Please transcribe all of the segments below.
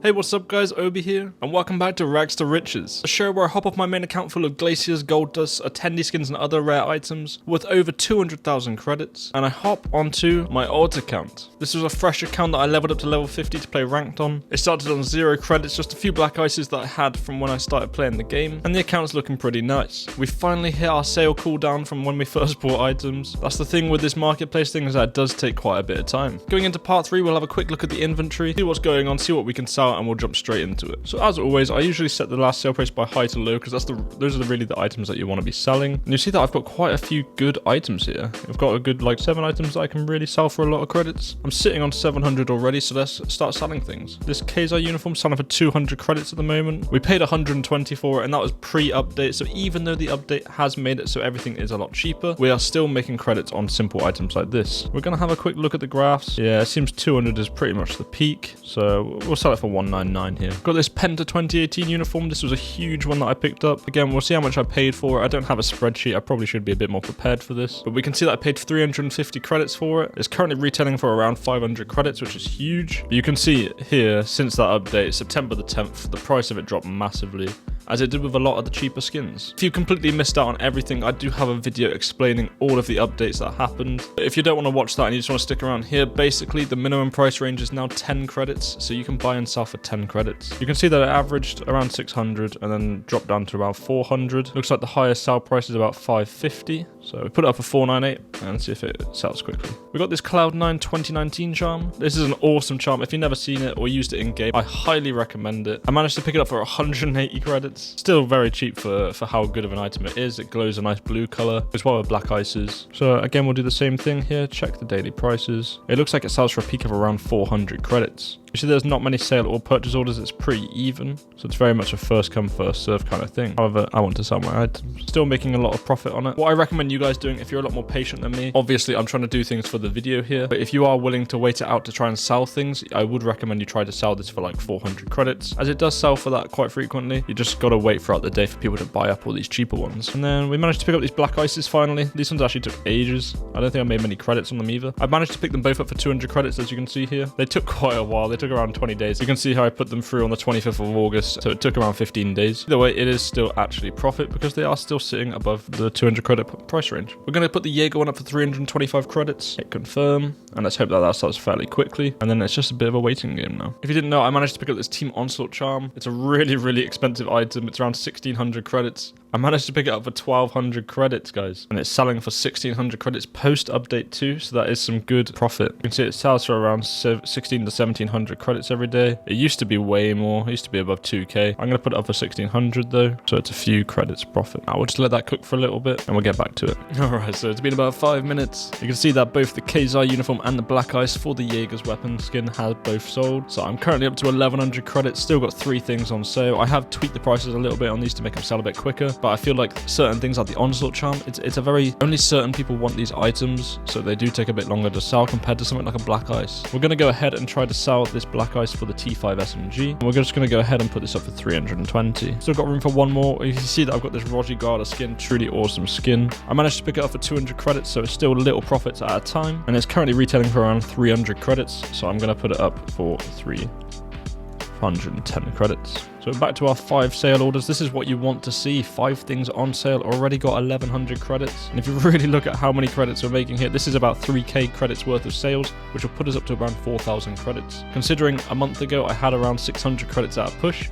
Hey, what's up guys, Obi here, and welcome back to Rags to Riches, a show where I hop off my main account full of glaciers, gold dust, attendee skins and other rare items worth over 200,000 credits, and I hop onto my old account. This was a fresh account that I leveled up to level 50 to play ranked on. It started on 0 credits, just a few black ices that I had from when I started playing the game, and the account's looking pretty nice. We finally hit our sale cooldown from when we first bought items. That's the thing with this marketplace thing, is that it does take quite a bit of time. Going into part 3, we'll have a quick look at the inventory, see what's going on, see what we can sell, and we'll jump straight into it. So as always, I usually set the last sale price by high to low, because those are really the items that you want to be selling. And you see that I've got quite a few good items here. I've got a good 7 items that I can really sell for a lot of credits. I'm sitting on 700 already, so let's start selling things. This QUASAR uniform selling for 200 credits at the moment. We paid 120 for it, and that was pre-update, so even though the update has made it so everything is a lot cheaper, we are still making credits on simple items like this. We're gonna have a quick look at the graphs. Yeah, it seems 200 is pretty much the peak, so we'll sell it for 199 here. Got this PENTA 2018 uniform. This was a huge one that I picked up. Again, we'll see how much I paid for it. I don't have a spreadsheet. I probably should be a bit more prepared for this, but we can see that I paid 350 credits for it. It's currently retailing for around 500 credits, which is huge. But you can see here, since that update, September the 10th, the price of it dropped massively, as it did with a lot of the cheaper skins. If you completely missed out on everything, I do have a video explaining all of the updates that happened. If you don't want to watch that and you just want to stick around here, basically the minimum price range is now 10 credits, so you can buy and sell for 10 credits. You can see that it averaged around 600 and then dropped down to around 400. Looks like the highest sell price is about 550, so we put it up for 498 and see if it sells quickly. We got this Cloud9 2019 charm. This is an awesome charm. If you've never seen it or used it in game, I highly recommend it. I managed to pick it up for 180 credits. Still very cheap for how good of an item it is. It glows a nice blue color. It's well with black ices. So again, we'll do the same thing here. Check the daily prices. It looks like it sells for a peak of around 400 credits. You see there's not many sale or purchase orders. It's pretty even, so it's very much a first come first serve kind of thing. However, I want to sell my items. Still making a lot of profit on it. What I recommend you guys doing, if you're a lot more patient than me, obviously I'm trying to do things for the video here, but if you are willing to wait it out to try and sell things, I would recommend you try to sell this for 400 credits, as it does sell for that quite frequently. You just gotta wait throughout the day for people to buy up all these cheaper ones. And then we managed to pick up these black ices finally. These ones actually took ages. I don't think I made many credits on them either. I managed to pick them both up for 200 credits, as you can see here. They took quite a while. They took around 20 days. You can see how I put them through on the 25th of August, so it took around 15 days. Either way, it is still actually profit because they are still sitting above the 200 credit price range. We're going to put the Jaeger one up for 325 credits. Hit confirm, and let's hope that that starts fairly quickly. And then it's just a bit of a waiting game now. If you didn't know, I managed to pick up this Team ONSLAUGHT charm. It's a really expensive item. It's around 1600 credits. I managed to pick it up for 1200 credits, guys, and it's selling for 1600 credits post update too, so that is some good profit. You can see it sells for around 16 to 1700 credits every day. It used to be way more. It used to be above 2k. I'm going to put it up for 1600 though, so it's a few credits profit. I will just let that cook for a little bit and we'll get back to it. Alright, so it's been about 5 minutes. You can see that both the QUASAR uniform and the black ice for the Jaeger's weapon skin have both sold. So I'm currently up to 1100 credits, still got 3 things on sale. I have tweaked the prices a little bit on these to make them sell a bit quicker, but I feel like certain things like the ONSLAUGHT charm, it's a very, only certain people want these items, so they do take a bit longer to sell compared to something like a black ice. We're going to go ahead and try to sell this black ice for the T5 SMG, and we're just going to go ahead and put this up for 320. Still got room for one more. You can see that I've got this ROJIGUALDA skin, truly awesome skin. I managed to pick it up for 200 credits, so it's still little profits at a time, and it's currently retailing for around 300 credits, so I'm going to put it up for 310 credits. So back to our 5 sale orders. This is what you want to see. 5 things on sale, already got 1100 credits. And if you really look at how many credits we're making here, this is about 3k credits worth of sales, which will put us up to around 4000 credits. Considering a month ago I had around 600 credits at a push,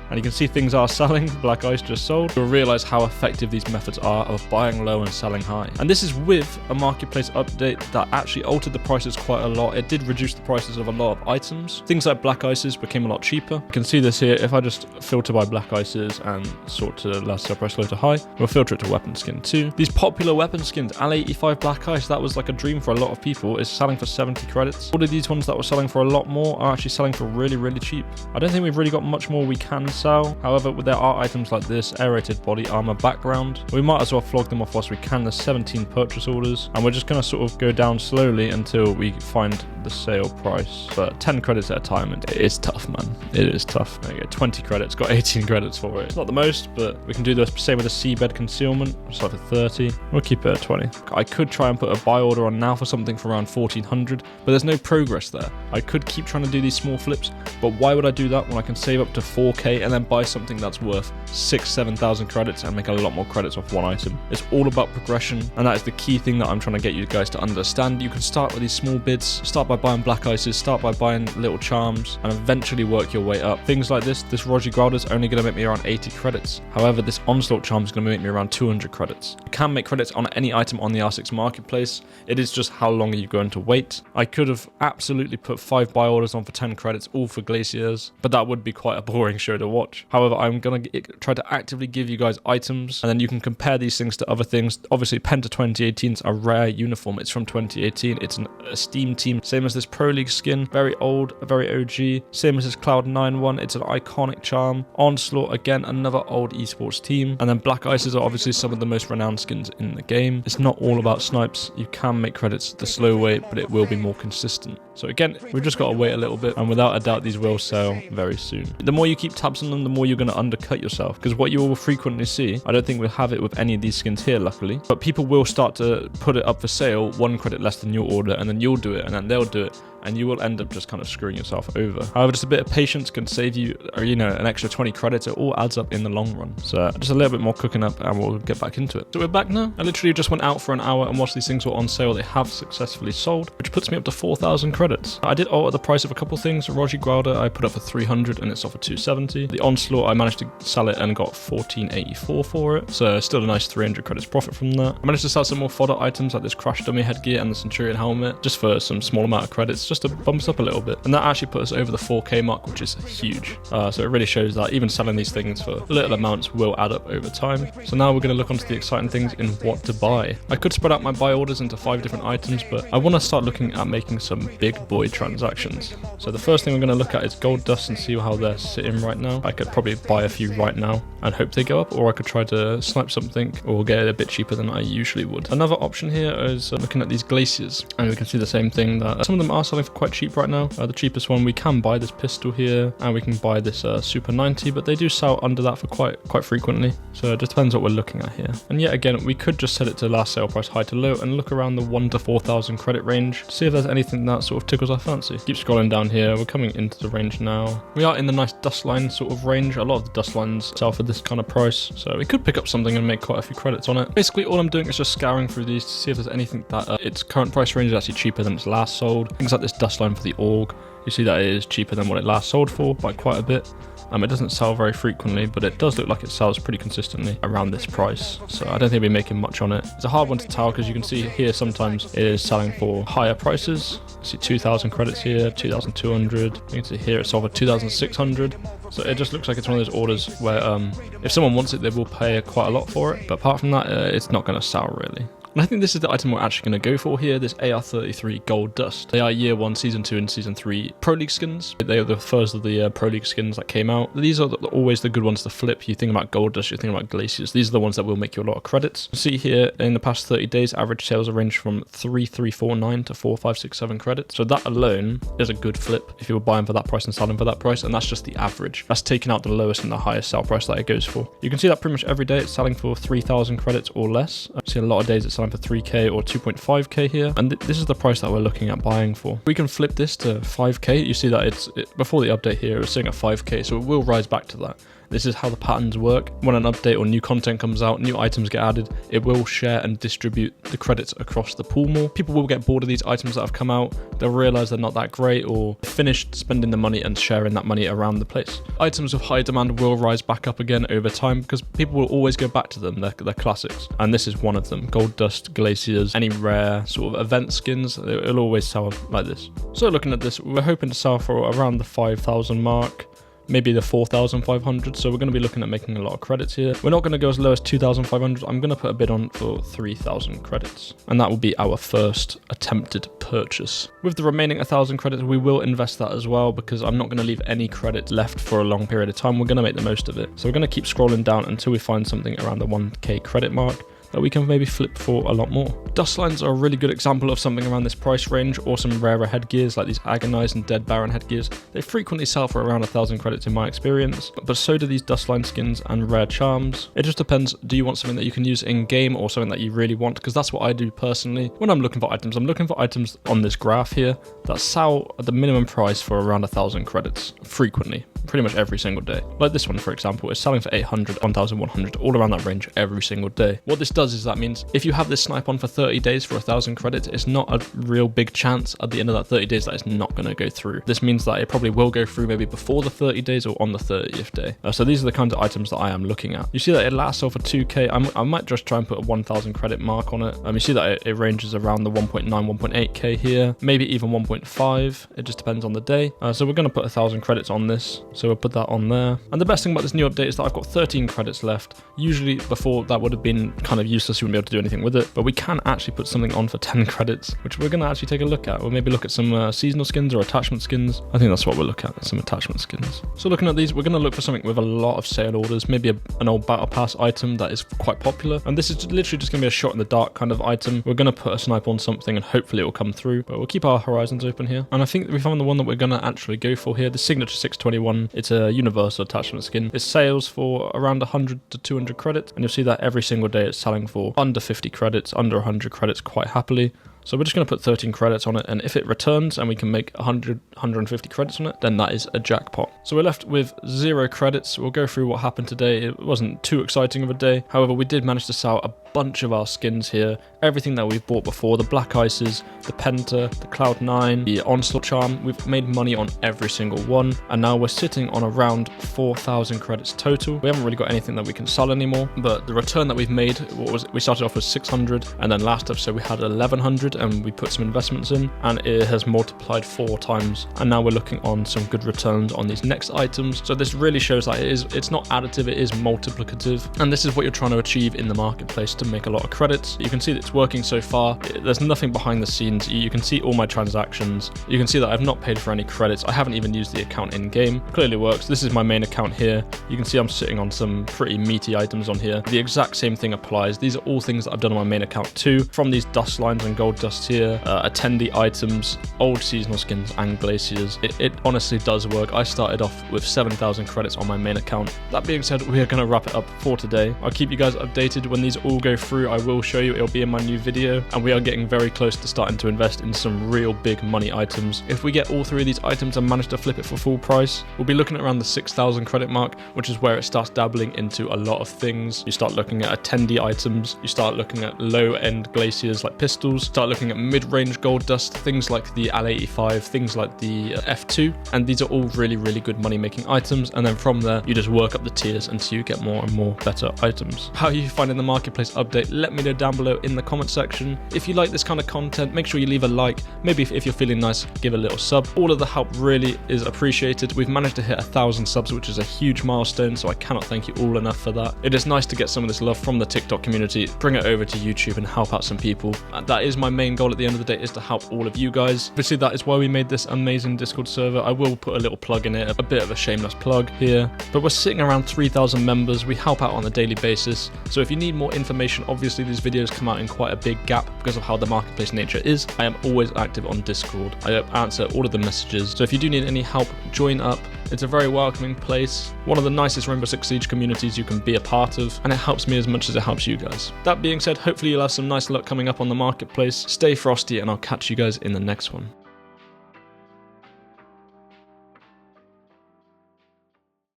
and you can see things are selling. Black ice just sold. You'll realize how effective these methods are of buying low and selling high. And this is with a marketplace update that actually altered the prices quite a lot. It did reduce the prices of a lot of items. Things like black ices became a lot cheaper. You can see this here. If I just filter by black ices and sort to last sale price low to high, we'll filter it to weapon skin too. These popular weapon skins, Al85 black ice, that was like a dream for a lot of people, is selling for 70 credits. All of these ones that were selling for a lot more are actually selling for really cheap. I don't think we've really got much more we can sell. However, there are items like this, aerated body armor background. We might as well flog them off whilst we can. There's 17 purchase orders, and we're just going to sort of go down slowly until we find the sale price. But 10 credits at a time, and it is tough, man. It is tough. There you go, 20 credits, got 18 credits for it. It's not the most, but we can do the same with the seabed concealment. Start for 30. We'll keep it at 20. I could try and put a buy order on now for something for around 1400, but there's no progress there. I could keep trying to do these small flips, but why would I do that when I can save up to 4k and then buy something that's worth 6,000-7,000 credits and make a lot more credits off one item? It's all about progression, and that is the key thing that I'm trying to get you guys to understand. You can start with these small bids, start by buying black ices, start by buying little charms, and eventually work your way up. Things like this ROJIGUALDA is only going to make me around 80 credits. However, this ONSLAUGHT charm is going to make me around 200 credits. You can make credits on any item on the R6 marketplace. It is just how long are you going to wait. I could have absolutely put 5 buy orders on for 10 credits, all for glaciers, but that would be quite a boring show to watch. However, I'm going to try to actively give you guys items, and then you can compare these things to other things. Obviously, PENTA 2018 is a rare uniform. It's from 2018. It's a Steam team, same as this Pro League skin, very old, very OG. Same as this Cloud9 one. It's an iconic charm. ONSLAUGHT, again, another old esports team. And then black ices are obviously some of the most renowned skins in the game. It's not all about snipes. You can make credits the slow way, but it will be more consistent. So again, we've just got to wait a little bit, and without a doubt, these will sell very soon. The more you keep tabs on them, the more you're going to undercut yourself, because what you will frequently see, I don't think we'll have it with any of these skins here, luckily, but people will start to put it up for sale 1 credit less than your order, and then you'll do it, and then they'll do it, and you will end up just kind of screwing yourself over. However, just a bit of patience can save you, or an extra 20 credits. It all adds up in the long run. So just a little bit more cooking up, and we'll get back into it. So we're back now. I literally just went out for an hour, and whilst these things were on sale, they have successfully sold, which puts me up to 4,000 credits. I did alter the price of a couple things. ROJIGUALDA I put up for 300, and it's off for 270. The ONSLAUGHT I managed to sell it and got 1484 for it, so still a nice 300 credits profit from that. I managed to sell some more fodder items like this crash dummy headgear and the Centurion helmet, just for some small amount of credits, just to bump us up a little bit, and that actually put us over the 4k mark, which is huge. So it really shows that even selling these things for little amounts will add up over time. So now we're going to look onto the exciting things in what to buy. I could spread out my buy orders into 5 different items, but I want to start looking at making some big boy transactions. So the first thing we're going to look at is gold dust and see how they're sitting right now. I could probably buy a few right now and hope they go up, or I could try to snipe something or get it a bit cheaper than I usually would. Another option here is looking at these glaciers, and we can see the same thing, that some of them are selling for quite cheap right now. The cheapest one, we can buy this pistol here, and we can buy this Super 90, but they do sell under that for quite frequently. So it just depends what we're looking at here. And yet again, we could just set it to last sale price high to low and look around the 1 to 4,000 credit range to see if there's anything that sort of tickles our fancy. Keep scrolling down here. We're coming into the range now. We are in the nice dust line sort of range. A lot of the dust lines sell for this kind of price, so we could pick up something and make quite a few credits on it. Basically, all I'm doing is just scouring through these to see if there's anything that its current price range is actually cheaper than its last sold. Things like this dust line for the org. You see that it is cheaper than what it last sold for by quite a bit. It doesn't sell very frequently, but it does look like it sells pretty consistently around this price. So I don't think we'll be making much on it. It's a hard one to tell because you can see here sometimes it is selling for higher prices. You see 2,000 credits here, 2,200. You can see here it's over 2,600. So it just looks like it's one of those orders where if someone wants it, they will pay quite a lot for it. But apart from that, it's not going to sell really. And I think this is the item we're actually going to go for here, this AR33 Gold Dust. They are Year 1, Season 2 and Season 3 Pro League skins. They are the first of the Pro League skins that came out. These are always the good ones to flip. You think about Gold Dust, you think about Glaciers. These are the ones that will make you a lot of credits. You see here, in the past 30 days, average sales have ranged from 3,349 to 4,567 credits. So that alone is a good flip if you were buying for that price and selling for that price, and that's just the average. That's taking out the lowest and the highest sell price that it goes for. You can see that pretty much every day it's selling for 3,000 credits or less. I see a lot of days it's selling for 3k or 2.5k here, and this is the price that we're looking at buying for. We can flip this to 5k. You see that before the update here, it's sitting at 5k, so it will rise back to that. This is how the patterns work. When an update or new content comes out, new items get added, it will share and distribute the credits across the pool more. People will get bored of these items that have come out. They'll realize they're not that great or finished spending the money and sharing that money around the place. Items of high demand will rise back up again over time because people will always go back to them. They're classics. And this is one of them. Gold Dust, Glaciers, any rare sort of event skins, it'll always sell like this. So looking at this, we're hoping to sell for around the 5,000 mark. maybe the 4,500. So we're going to be looking at making a lot of credits here. We're not going to go as low as 2,500. I'm going to put a bid on for 3,000 credits, and that will be our first attempted purchase. With the remaining 1,000 credits, we will invest that as well, because I'm not going to leave any credits left for a long period of time. We're going to make the most of it. So we're going to keep scrolling down until we find something around the 1k credit mark that we can maybe flip for a lot more. Dust lines are a really good example of something around this price range, or some rarer headgears like these Agonized and Dead Baron headgears. They frequently sell for around 1,000 credits in my experience, but so do these dust line skins and rare charms. It just depends, do you want something that you can use in game or something that you really want? Because that's what I do personally. When I'm looking for items, I'm looking for items on this graph here that sell at the minimum price for around 1,000 credits frequently. Pretty much every single day. Like this one, for example, is selling for 800, 1,100, all around that range every single day. What this does is that means if you have this snipe on for 30 days for 1,000 credits, it's not a real big chance at the end of that 30 days that it's not going to go through. This means that it probably will go through maybe before the 30 days or on the 30th day. So these are the kinds of items that I am looking at. You see that it lasts for 2k. I might just try and put a 1,000 credit mark on it. You see that it ranges around the 1.9, 1.8k here, maybe even 1.5. It just depends on the day. So we're going to put 1,000 credits on this. So we'll put that on there. And the best thing about this new update is that I've got 13 credits left. Usually before that would have been kind of useless, you wouldn't be able to do anything with it, but we can actually put something on for 10 credits, which we're going to actually take a look at. We'll maybe look at some seasonal skins or attachment skins. I think that's what we'll look at, some attachment skins. So looking at these, we're going to look for something with a lot of sale orders, maybe an old battle pass item that is quite popular. And this is literally just going to be a shot in the dark kind of item. We're going to put a snipe on something and hopefully it will come through, but we'll keep our horizons open here. And I think we found the one that we're going to actually go for here, the Signature 621. It's a universal attachment skin. It sales for around 100 to 200 credits, and you'll see that every single day it's selling for under 50 credits, under 100 credits quite happily. So we're just going to put 13 credits on it, and if it returns and we can make 100, 150 credits on it, then that is a jackpot. So we're left with 0 credits. We'll go through what happened today. It wasn't too exciting of a day. However, we did manage to sell a bunch of our skins here. Everything that we've bought before, the Black Ices, the Penta, the Cloud9, the Onslaught charm, we've made money on every single one. And now we're sitting on around 4,000 credits total. We haven't really got anything that we can sell anymore, but the return that we've made, we started off with 600, and then last episode we had 1,100, and we put some investments in, and it has multiplied 4 times. And now we're looking on some good returns on these next items. So this really shows that it's not additive, it is multiplicative. And this is what you're trying to achieve in the marketplace to make a lot of credits. You can see that it's working so far. There's nothing behind the scenes. You can see all my transactions. You can see that I've not paid for any credits. I haven't even used the account in game. Clearly works. This is my main account here. You can see I'm sitting on some pretty meaty items on here. The exact same thing applies. These are all things that I've done on my main account too, from these dust lines and gold dust here, attendee items, old seasonal skins and glaciers. It honestly does work. I started off with 7,000 credits on my main account. That being said, we are going to wrap it up for today. I'll keep you guys updated when these all go through. I will show you. It'll be in my new video, and we are getting very close to starting to invest in some real big money items. If we get all 3 of these items and manage to flip it for full price, we'll be looking at around the 6,000 credit mark, which is where it starts dabbling into a lot of things. You start looking at attendee items, you start looking at low-end glaciers like pistols, start looking at mid-range gold dust, things like the L85, things like the F2, and these are all really, really good money-making items. And then from there, you just work up the tiers until you get more and more better items. How are you finding the marketplace update? Let me know down below in the comment section. If you like this kind of content, make sure you leave a like. Maybe if you're feeling nice, give a little sub. All of the help really is appreciated. We've managed to hit 1,000 subs, which is a huge milestone, so I cannot thank you all enough for that. It is nice to get some of this love from the TikTok community, bring it over to YouTube and help out some people. That is my main goal at the end of the day, is to help all of you guys. Obviously, that is why we made this amazing Discord server. I will put a little plug in it, a bit of a shameless plug here, but we're sitting around 3,000 members. We help out on a daily basis, so if you need more information, obviously these videos come out in quite a big gap because of how the marketplace nature is. I am always active on Discord. I answer all of the messages, so if you do need any help, join up. It's a very welcoming place, one of the nicest Rainbow Six Siege communities you can be a part of, and it helps me as much as it helps you guys. That being said, hopefully you'll have some nice luck coming up on the marketplace. Stay frosty, and I'll catch you guys in the next one.